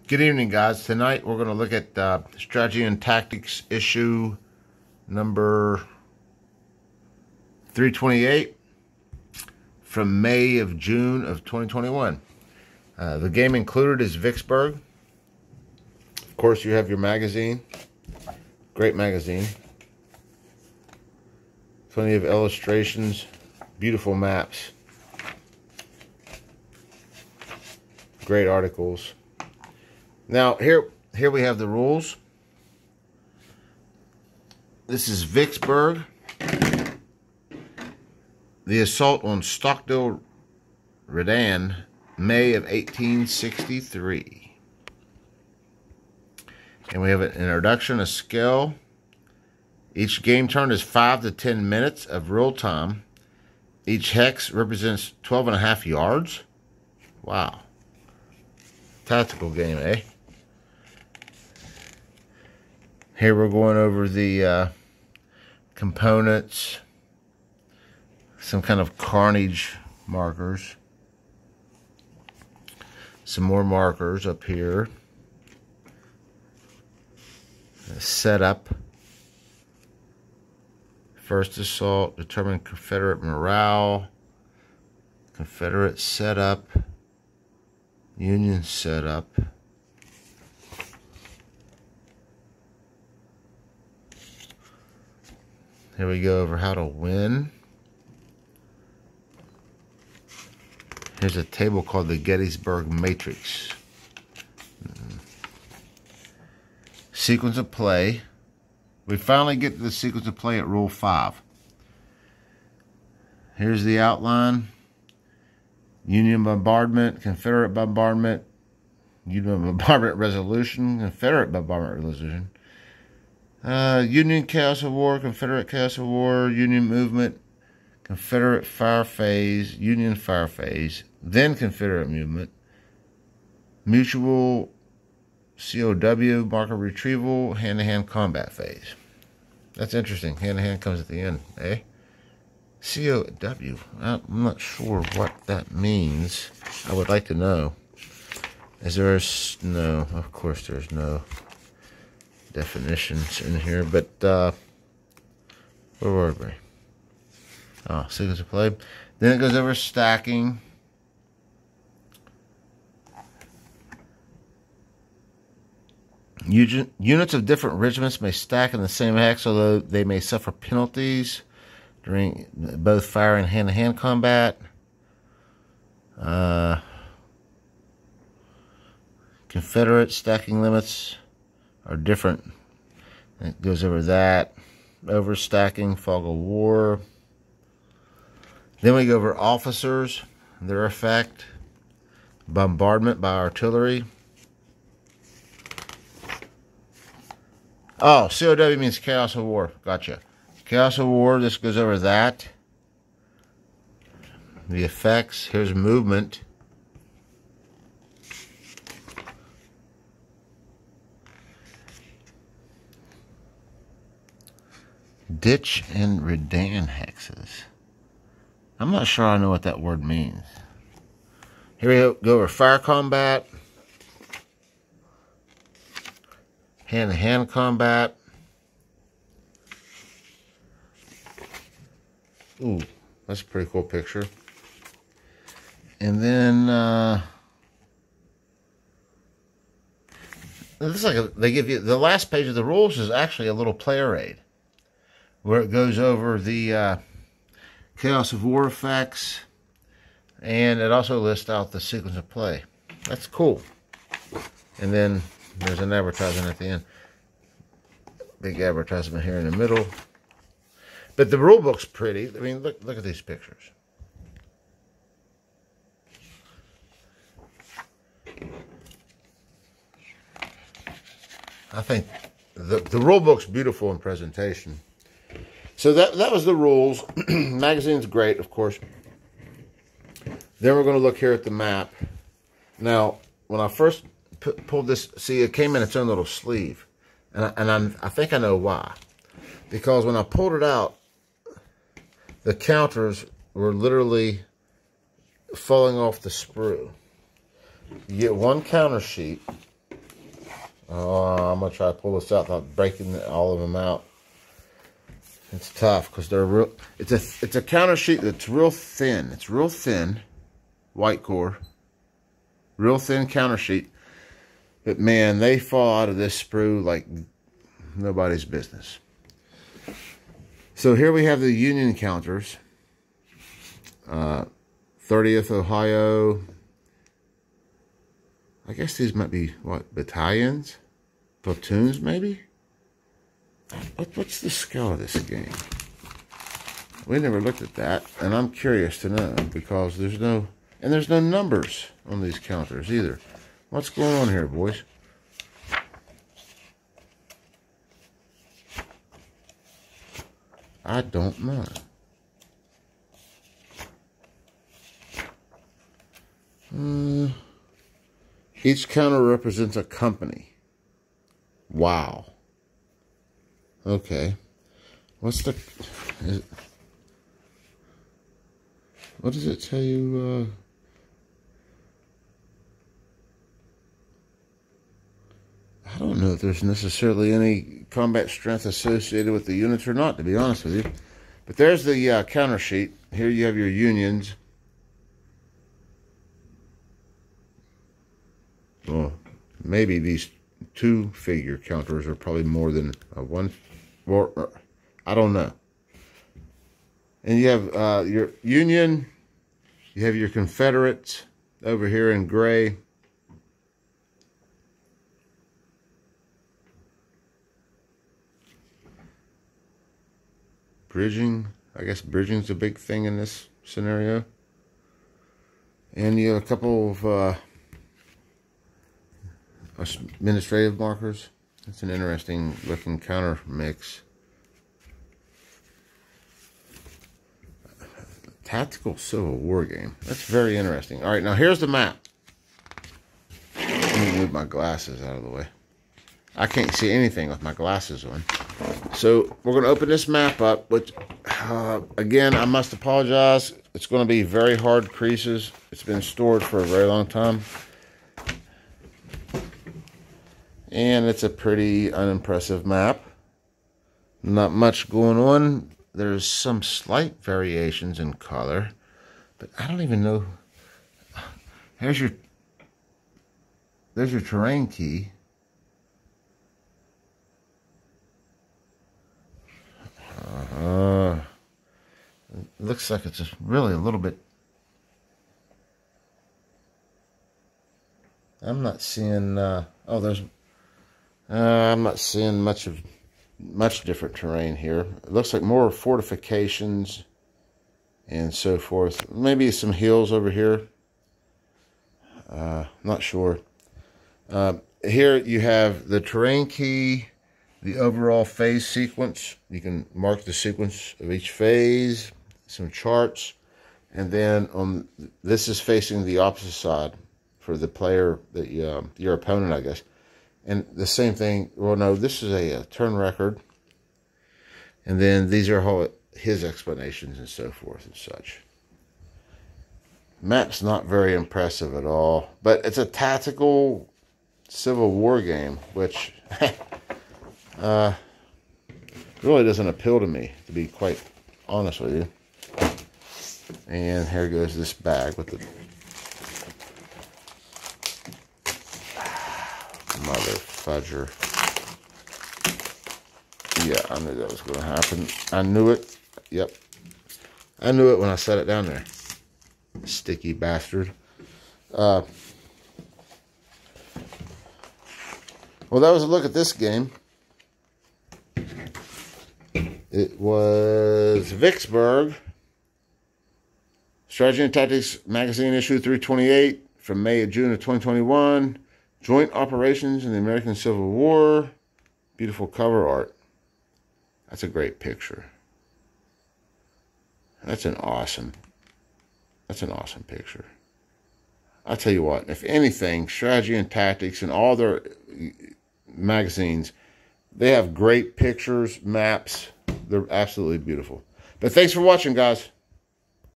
Good evening, guys. Tonight we're going to look at Strategy and Tactics issue number 328 from June of 2021. The game included is Vicksburg. Of course, you have your magazine. Great magazine. Plenty of illustrations. Beautiful maps. Great articles. Now, here we have the rules. This is Vicksburg. The assault on Stockdale, Redan, May of 1863. And we have an introduction, a skill. Each game turn is 5 to 10 minutes of real time. Each hex represents 12.5 yards. Wow. Tactical game, eh? Here we're going over the components, some kind of carnage markers, some more markers up here, setup, first assault, determine Confederate morale, Confederate setup, Union setup, here we go over how to win. Here's a table called the Gettysburg Matrix. Sequence of play. We finally get to the sequence of play at Rule 5. Here's the outline. Union bombardment, Confederate bombardment, Union bombardment resolution, Confederate bombardment resolution. Union chaos of war, Confederate chaos of war, Union movement, Confederate fire phase, Union fire phase, then Confederate movement, mutual COW, marker retrieval, hand-to-hand combat phase. That's interesting. Hand-to-hand comes at the end, eh? COW. I'm not sure what that means. I would like to know. Is there a... No, of course there's no definitions in here, but where were we? Oh, sequence of play. Then it goes over stacking. Units of different regiments may stack in the same hex, although they may suffer penalties during both fire and hand-to-hand combat. Confederate stacking limits are different. It goes over that. Overstacking, fog of war. Then we go over officers, their effect. Bombardment by artillery. Oh, COW means chaos of war. Gotcha. Chaos of war, this goes over that. The effects, here's movement. Ditch and Redan hexes. I'm not sure I know what that word means. Here we go over fire combat. Hand-to-hand combat. Ooh, that's a pretty cool picture. And then it looks like they give you the last page of the rules is actually a little player aid where it goes over the chaos of war effects, and it also lists out the sequence of play. That's cool. And then there's an advertisement at the end. Big advertisement here in the middle. But the rule book's pretty. I mean, look at these pictures. I think the rule book's beautiful in presentation. So that was the rules. Magazine's great, of course. Then we're going to look here at the map. Now, when I first pulled this, see, it came in its own little sleeve. And I think I know why. Because when I pulled it out, the counters were literally falling off the sprue. You get one counter sheet, I'm going to try to pull this out without breaking all of them out. It's tough because they're real. It's a counter sheet that's real thin. It's real thin, white core, real thin counter sheet. But man, they fall out of this sprue like nobody's business. So here we have the Union counters. 30th Ohio. I guess these might be what, battalions, platoons, maybe. What's the scale of this game? We never looked at that, and I'm curious to know because there's no numbers on these counters either. What's going on here, boys? I don't know. Each counter represents a company. Wow. Okay. What does it tell you? I don't know if there's necessarily any combat strength associated with the units or not, to be honest with you. But there's the counter sheet. Here you have your unions. Well, maybe these two figure counters are probably more than one. Or, I don't know. And you have your Union. You have your Confederates over here in gray. Bridging. I guess bridging's a big thing in this scenario. And you have a couple of administrative markers. It's an interesting looking counter mix. Tactical Civil War game. That's very interesting. All right, now here's the map. Let me move my glasses out of the way. I can't see anything with my glasses on. So we're going to open this map up, which, again, I must apologize. It's going to be very hard creases. It's been stored for a very long time. And it's a pretty unimpressive map. Not much going on. There's some slight variations in color, but I don't even know. There's your terrain key. It looks like it's just really a little bit. I'm not seeing. I'm not seeing much different terrain here. It looks like more fortifications and so forth. Maybe some hills over here. Not sure. Here you have the terrain key, the overall phase sequence. You can mark the sequence of each phase, some charts, and then this is facing the opposite side for the player, that your opponent, I guess. And the same thing, well, no, this is a turn record. And then these are his explanations and so forth and such. Map's not very impressive at all. But it's a tactical Civil War game, which really doesn't appeal to me, to be quite honest with you. And here goes this bag with the... Mother fudger. Yeah, I knew that was going to happen. I knew it. Yep. I knew it when I set it down there. Sticky bastard. Well, that was a look at this game. It was Vicksburg. Strategy and Tactics Magazine issue 328 from May and June of 2021. Joint Operations in the American Civil War. Beautiful cover art. That's a great picture. That's an awesome picture. I'll tell you what, if anything, Strategy and Tactics and all their magazines, they have great pictures, maps. They're absolutely beautiful. But thanks for watching, guys.